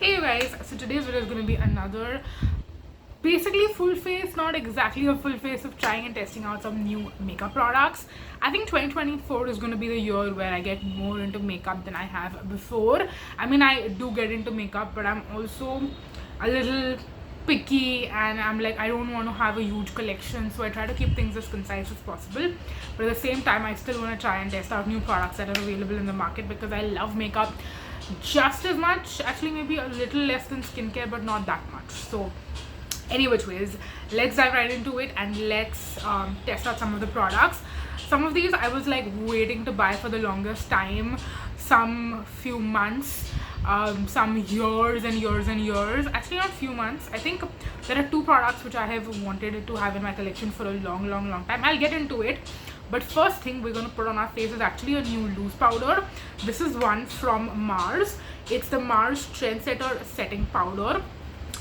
Hey guys, so today's video is going to be another basically full face, not exactly a full face, of trying and testing out some new makeup products. I think 2024 is going to be the year where I get more into makeup than I have before. I mean, I do get into makeup, but I'm also a little picky and I'm like, I don't want to have a huge collection, so I try to keep things as concise as possible. But at the same time, I still want to try and test out new products that are available in the market because I love makeup just as much, actually maybe a little less than skincare, but not that much. So any which ways, let's dive right into it and let's test out some of the products. Some of these I was like waiting to buy for the longest time, some few months, some years and years and years. Actually not few months. I think there are two products which I have wanted to have in my collection for a long time. I'll get into it, but first thing we're going to put on our face is actually a new loose powder. This is one from Mars. It's the Mars Trendsetter setting powder.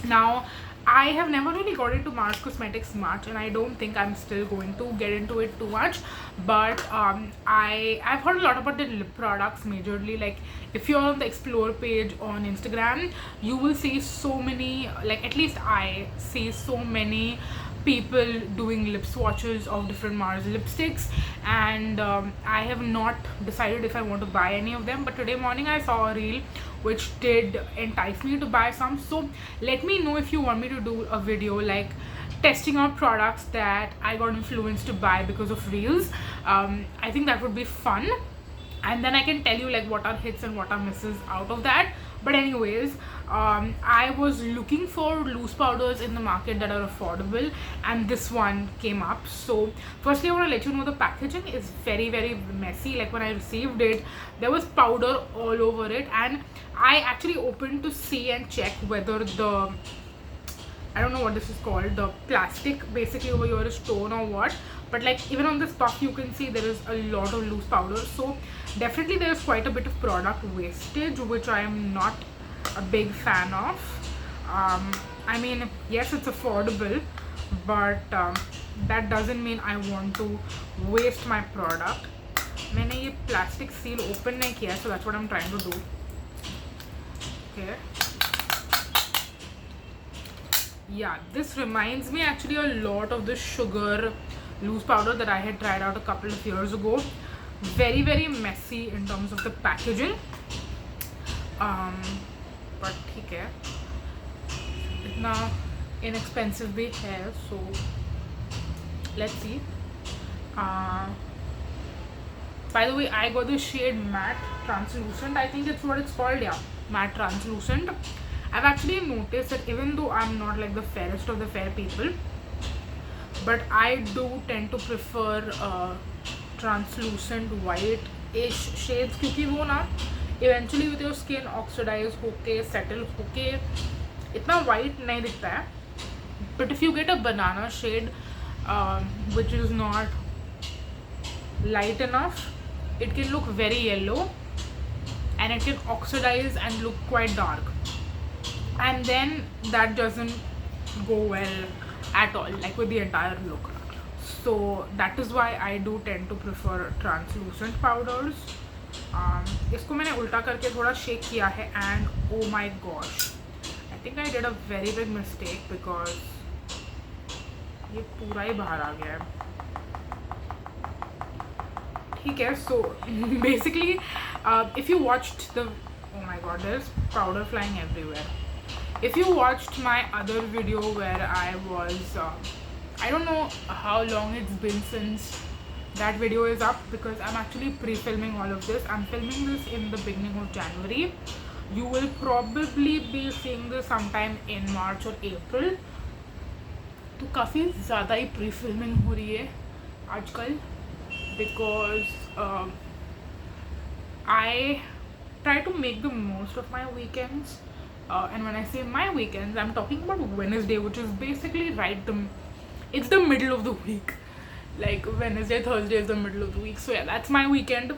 Now I have never really got into Mars Cosmetics much, and I don't think I'm still going to get into it too much, but I've heard a lot about the lip products majorly. Like if you're on the explore page on Instagram, you will see so many, like at least I see so many people doing lip swatches of different Mars lipsticks, and I have not decided if I want to buy any of them, but today morning I saw a reel which did entice me to buy some. So let me know if you want me to do a video like testing out products that I got influenced to buy because of reels. I think that would be fun, and then I can tell you like what are hits and what are misses out of that. But anyways, I was looking for loose powders in the market that are affordable, and this one came up. So firstly I want to let you know the packaging is very messy. Like when I received it, there was powder all over it, and I actually opened to see and check whether the, I don't know what this is called, the plastic basically over here is torn or what, but like even on this puff you can see there is a lot of loose powder. So definitely there is quite a bit of product wastage, which I am not a big fan of. I mean, yes, it's affordable, but that doesn't mean I want to waste my product. मैंने ये plastic seal open नहीं किया, so that's what I'm trying to do. Okay. Yeah, this reminds me actually a lot of the sugar loose powder that I had tried out a couple of years ago. Very messy in terms of the packaging, but ठीक है, इतना inexpensive भी है, so let's see. By the way, I got the shade matte translucent, I think it's what it's called, yeah, matte translucent. I've actually noticed that even though I'm not like the fairest of the fair people, but I do tend to prefer translucent white-ish shades, क्योंकि वो ना eventually with your skin oxidize होके settle होके इतना white नहीं दिखता है. But if you get a banana shade which is not light enough, it can look very yellow and it can oxidize and look quite dark, and then that doesn't go well at all, like with the entire look. So that is why I do tend to prefer translucent powders. इसको मैंने उल्टा करके थोड़ा shake किया है, and oh my gosh, I think I did a very big mistake because ये पूरा ही बाहर आ गया है. ठीक है, so basically if you watched the, oh my god, there's powder flying everywhere. If you watched my other video where I was I don't know how long it's been since that video is up, because I'm actually pre-filming all of this. I'm filming this in the beginning of January. You will probably be seeing this sometime in March or April. तो काफ़ी ज़्यादा ही pre-filming हो रही है आजकल, because I try to make the most of my weekends. And when I say my weekends, I'm talking about Wednesday, which is basically it's the middle of the week. Like Wednesday, Thursday is the middle of the week. So yeah, that's my weekend.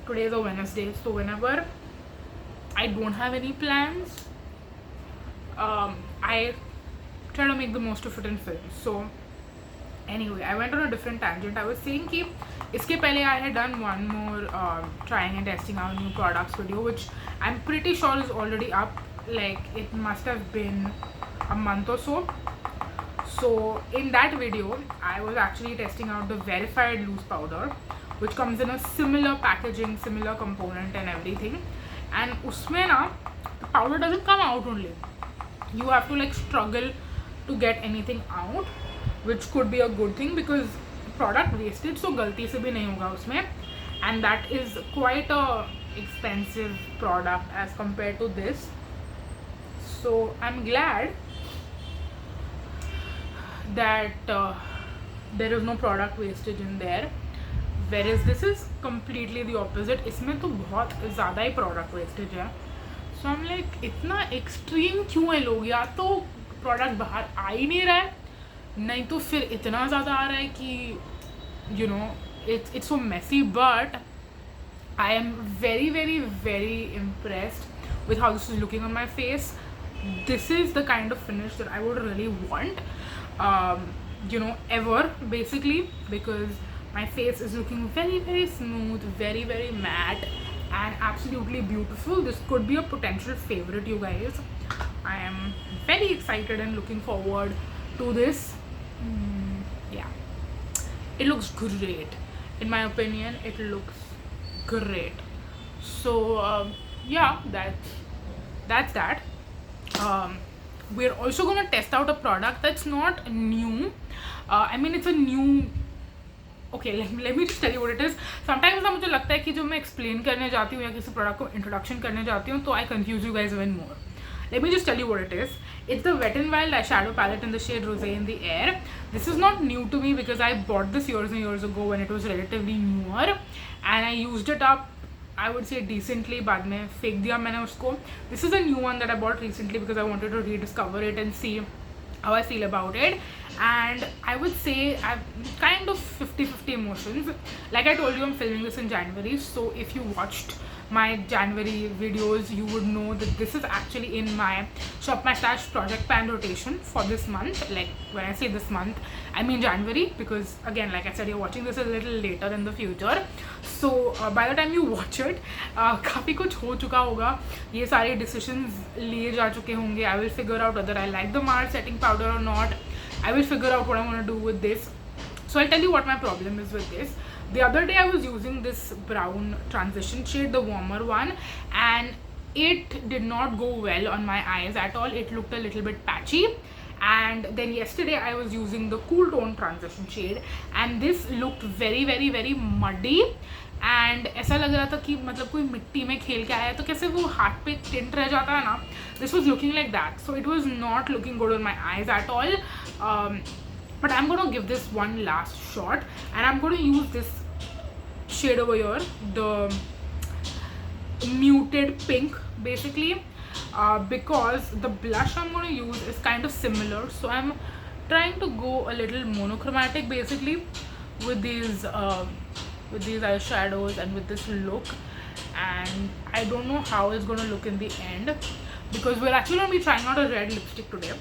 Today is a Wednesday. So whenever I don't have any plans, I try to make the most of it in film. So anyway, I went on a different tangent. I was saying कि इसके पहले I had done one more trying and testing out new products video, which I'm pretty sure is already up. like it must have been a month or so. So in that video, I was actually testing out the verified loose powder, which comes in a similar packaging, similar component and everything. And usme na, the powder doesn't come out only. You have to like struggle to get anything out, which could be a good thing because product wastage so galti se bhi nahi hoga usme. And that is quite a expensive product as compared to this. So I'm glad that there is no product wastage in there, whereas this is completely the opposite. इसमें तो बहुत ज़्यादा ही product wastage है. So I'm like, इतना extreme क्यों है लोग? या तो product बाहर आ ही नहीं रहा है, नहीं तो फिर इतना ज़्यादा आ रहा है कि you know it's so messy. But I am very very very impressed with how this is looking on my face. This is the kind of finish that I would really want, ever, basically, because my face is looking very very smooth, very very matte and absolutely beautiful. This could be a potential favorite, you guys. I am very excited and looking forward to this. Yeah, it looks great. In my opinion, it looks great. So yeah, that's that. We're also going to test out a product that's not new. I mean, it's a new... Okay, let me just tell you what it is. Sometimes ना मुझे लगता है कि जो मैं explain करने जाती हूँ या किसी product को introduction करने जाती हूँ तो I confuse you guys even more. Let me just tell you what it is. It's the Wet n Wild eyeshadow palette in the shade Rosé in the Air. This is not new to me because I bought this years and years ago when it was relatively newer, and I used it up, I would say, decently. बाद में फेंक दिया मैंने उसको. This is a new one that I bought recently because I wanted to rediscover it and see how I feel about it. And I would say I've kind of 50-50 emotions. Like I told you, I'm filming this in January, so if you watched my January videos, you would know that this is actually in my Shop My Stash project pan rotation for this month. Like when I say this month, I mean January, because again, like I said, you're watching this a little later in the future. So by the time you watch it, काफ़ी कुछ हो चुका होगा. ये सारे decisions लिए जा चुके होंगे. I will figure out whether I like the Mars setting powder or not. I will figure out what I want to do with this. So I'll tell you what my problem is with this. The other day I was using this brown transition shade, the warmer one, and it did not go well on my eyes at all. It looked a little bit patchy. And then yesterday I was using the cool tone transition shade, and this looked very very very muddy. And ऐसा लग रहा था कि मतलब कोई मिट्टी में खेल के आया है तो कैसे वो हाथ पे टिंट रह जाता है ना. This was looking like that, so it was not looking good on my eyes at all. But I'm going to give this one last shot, and I'm going to use this shade over here, the muted pink, basically, because the blush I'm going to use is kind of similar. So I'm trying to go a little monochromatic, basically, with these eyeshadows and with this look. And I don't know how it's going to look in the end, because we're actually going to be trying out a red lipstick today.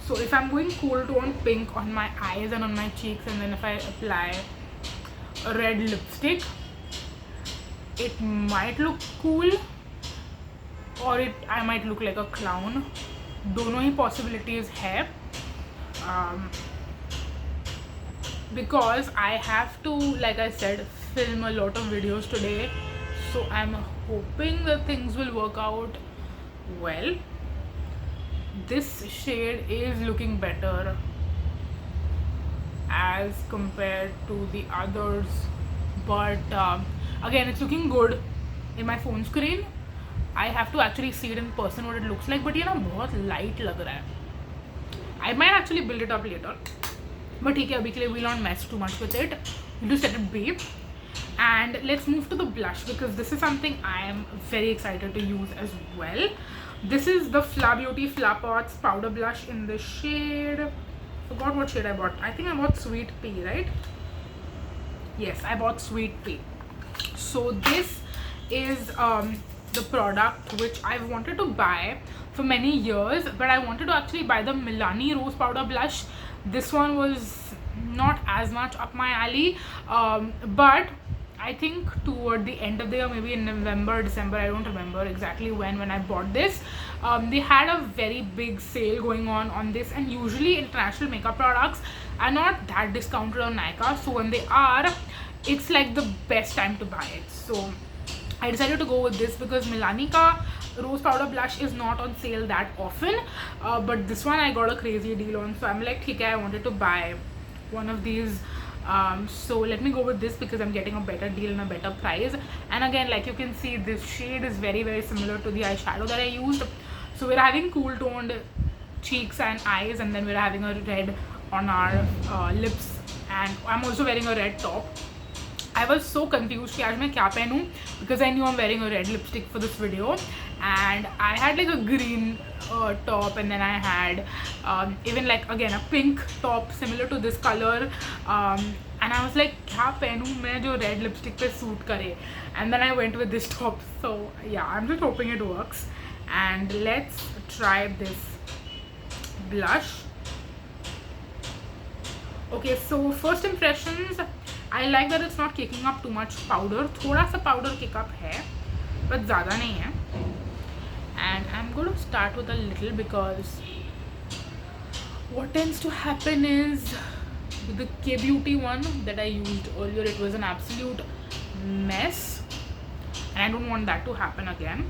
So if I'm going cool tone pink on my eyes and on my cheeks, and then if I apply a red lipstick, it might look cool, or I might look like a clown. दोनों ही possibilities है, because I have to, like I said, film a lot of videos today. So I'm hoping that things will work out well. This shade is looking better as compared to the others, but again, it's looking good in my phone screen. I have to actually see it in person what it looks like, but ये ना बहुत light लग रहा है. I might actually build it up later, but ठीक है, अभी के लिए we'll not mess too much with it. We'll just let it be. And let's move to the blush, because this is something I am very excited to use as well. This is the Fla Beauty Fla Pots powder blush in the shade, forgot what shade I bought. I think I bought Sweet Pea, right? Yes, I bought Sweet Pea. So this is the product which I've wanted to buy for many years, but I wanted to actually buy the Milani Rose powder blush. This one was not as much up my alley, but I think toward the end of the year, maybe in November, December, I don't remember exactly when I bought this. They had a very big sale going on this, and usually international makeup products are not that discounted on Nykaa, so when they are, it's like the best time to buy it. So I decided to go with this because Milanica Rose Powder Blush is not on sale that often, but this one I got a crazy deal on, so I'm like, okay, I wanted to buy one of these. So let me go with this because I'm getting a better deal and a better price. And again, like you can see, this shade is very, very similar to the eyeshadow that I used. So we're having cool toned cheeks and eyes, and then we're having a red on our lips, and I'm also wearing a red top. I was so confused कि आज मैं क्या पहनूं, because I knew I'm wearing a red lipstick for this video, and I had like a green top, and then I had even like again a pink top similar to this color, and I was like क्या पहनूं मैं जो red lipstick पे suit करे, and then I went with this top. So yeah, I'm just hoping it works, and let's try this blush. Okay, so first impressions, I like that it's not kicking up too much powder. थोड़ा सा powder kick up है, but ज़्यादा नहीं है. And I'm going to start with a little, because what tends to happen is with the K-Beauty one that I used earlier, it was an absolute mess, and I don't want that to happen again.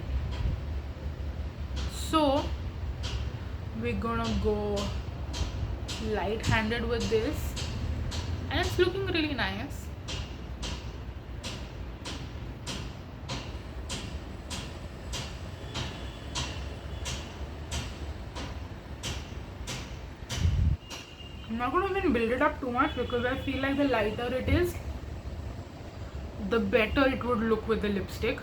So we're gonna go light-handed with this, and it's looking really nice. I'm not going to even build it up too much, because I feel like the lighter it is, the better it would look with the lipstick.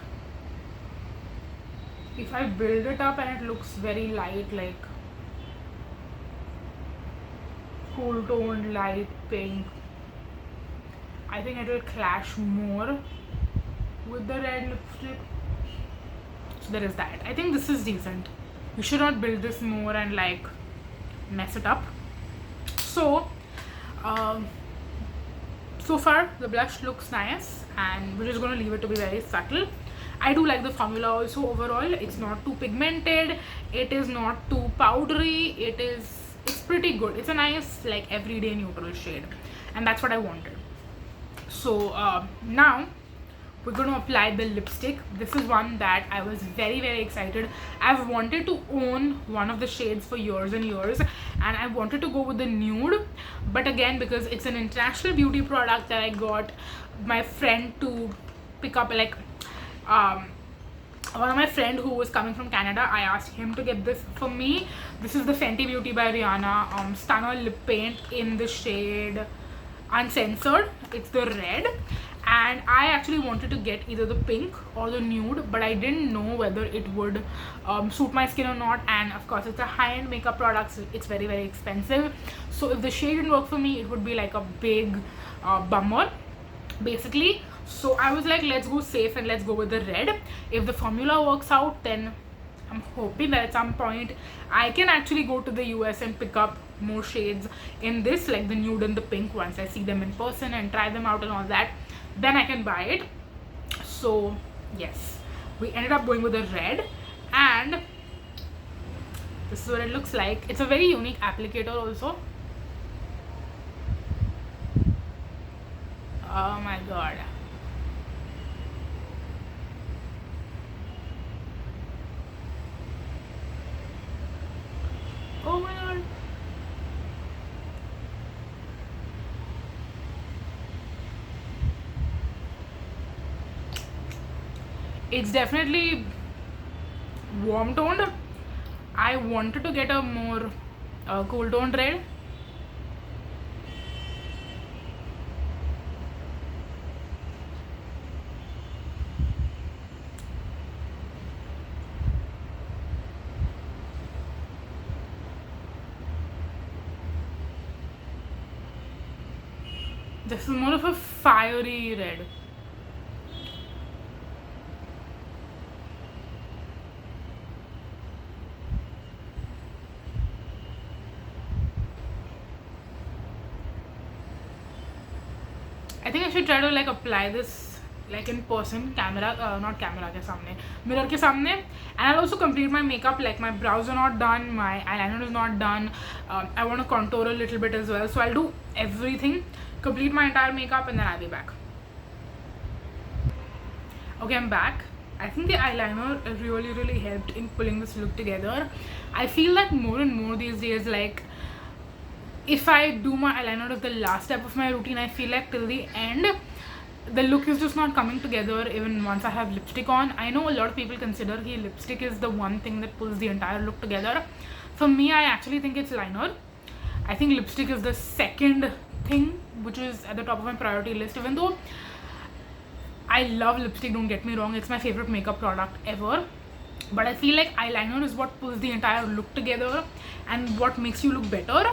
If I build it up and it looks very light, like cool toned light pink, I think it will clash more with the red lipstick. So there is that. I think this is decent. You should not build this more and like mess it up. So so far the blush looks nice, and we're just going to leave it to be very subtle. I do like the formula also overall. It's not too pigmented, it is not too powdery, it's pretty good. It's a nice like everyday neutral shade, and that's what I wanted. So now we're going to apply the lipstick. This is one that I was very, very excited. I've wanted to own one of the shades for years and years, and I wanted to go with the nude, but again, because it's an international beauty product that I got my friend to pick up, like one of my friend who was coming from Canada, I asked him to get this for me. This is the Fenty Beauty by Rihanna Stunna lip paint in the shade Uncensored. It's the red, and I actually wanted to get either the pink or the nude, but I didn't know whether it would suit my skin or not. And of course, it's a high-end makeup product, so it's very, very expensive. So if the shade didn't work for me, it would be like a big bummer basically. So I was like, let's go safe and let's go with the red. If the formula works out, then I'm hoping that at some point I can actually go to the US and pick up more shades in this, like the nude and the pink, once I see them in person and try them out and all that, then I can buy it. So yes, we ended up going with the red, and this is what it looks like. It's a very unique applicator also. Oh my god. Oh my god. It's definitely warm toned. I wanted to get a more cool toned red. This is more of a fiery red. I think I should try to like apply this like in person, not camera ke samne, mirror ke samne. And I'll also complete my makeup, like my brows are not done, my eyeliner is not done. I want to contour a little bit as well, so I'll do everything, complete my entire makeup, and then I'll be back. Okay, I'm back. I think the eyeliner really helped in pulling this look together. I feel that more and more these days, like if I do my eyeliner as the last step of my routine, I feel like till the end the look is just not coming together even once I have lipstick on. I know a lot of people consider that lipstick is the one thing that pulls the entire look together. For me, I actually think it's liner. I think lipstick is the second thing which is at the top of my priority list, even though I love lipstick, don't get me wrong, it's my favorite makeup product ever. But I feel like eyeliner is what pulls the entire look together and what makes you look better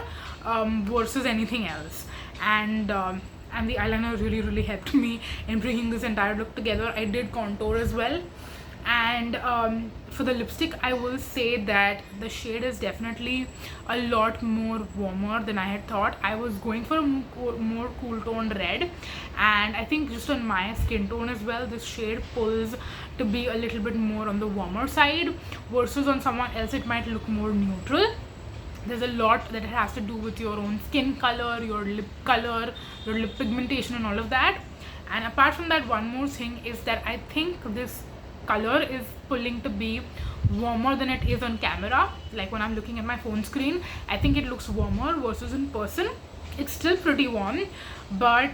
versus anything else. And the eyeliner really helped me in bringing this entire look together. I did contour as well. And for the lipstick, I will say that the shade is definitely a lot more warmer than I had thought. I was going for a more cool toned red, and I think just on my skin tone as well, this shade pulls to be a little bit more on the warmer side, versus on someone else it might look more neutral. There's a lot that it has to do with your own skin color, your lip color, your lip pigmentation and all of that. And apart from that, one more thing is that I think this color is pulling to be warmer than it is on camera. Like when I'm looking at my phone screen, I think it looks warmer versus in person. It's still pretty warm, but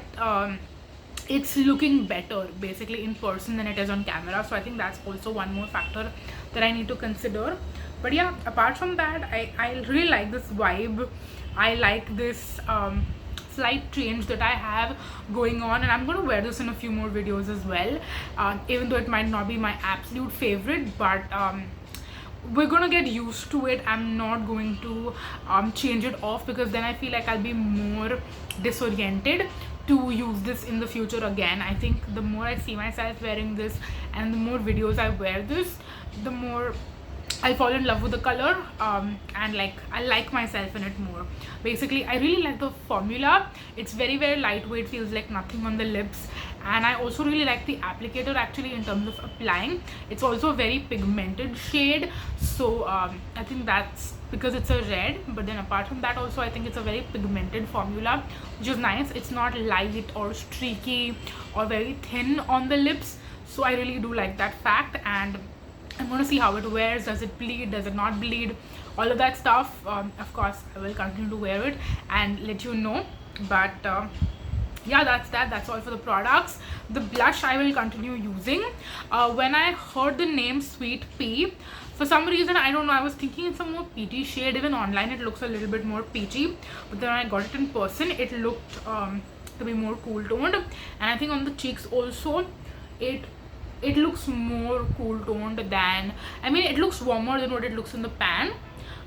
it's looking better basically in person than it is on camera. So I think that's also one more factor that I need to consider. But yeah, apart from that, I really like this vibe. I like this slight change that I have going on, and I'm going to wear this in a few more videos as well, even though it might not be my absolute favorite, but we're gonna get used to it. I'm not going to change it off, because then I feel like I'll be more disoriented to use this in the future again. I think the more I see myself wearing this and the more videos I wear this, the more I fall in love with the color, and like I like myself in it more. Basically, I really like the formula. It's very lightweight, feels like nothing on the lips, and I also really like the applicator actually in terms of applying. It's also a very pigmented shade, so I think that's because it's a red. But then apart from that also, I think it's a very pigmented formula, which is nice. It's not light or streaky or very thin on the lips, so I really do like that fact. And I'm going to see how it wears. Does it bleed? Does it not bleed? All of that stuff. Of course, I will continue to wear it and let you know. But yeah, that's all for the products. The blush I will continue using. When I heard the name Sweet Pea, for some reason, I don't know, I was thinking it's a more peachy shade. Even online it looks a little bit more peachy, but then when I got it in person, it looked to be more cool toned. And I think on the cheeks also, it looks more cool toned than, I mean, it looks warmer than what it looks in the pan.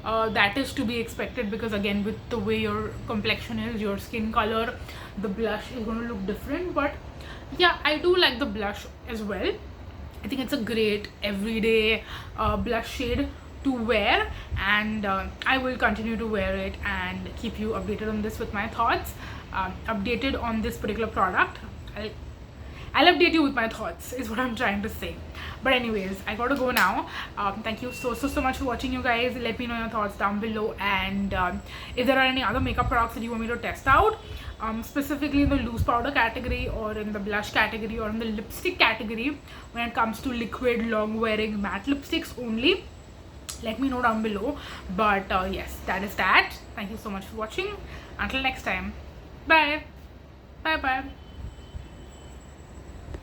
That is to be expected, because again, with the way your complexion is, your skin color, the blush is going to look different. But yeah, I do like the blush as well. I think it's a great everyday blush shade to wear, and I will continue to wear it and keep you updated on this with my thoughts, updated on this particular product. I'll update you with my thoughts is what I'm trying to say. But anyways, I gotta go now. Thank you so much for watching, you guys. Let me know your thoughts down below, and if there are any other makeup products that you want me to test out, specifically in the loose powder category or in the blush category or in the lipstick category, when it comes to liquid long wearing matte lipsticks only, let me know down below. But yes, that is that. Thank you so much for watching. Until next time, bye.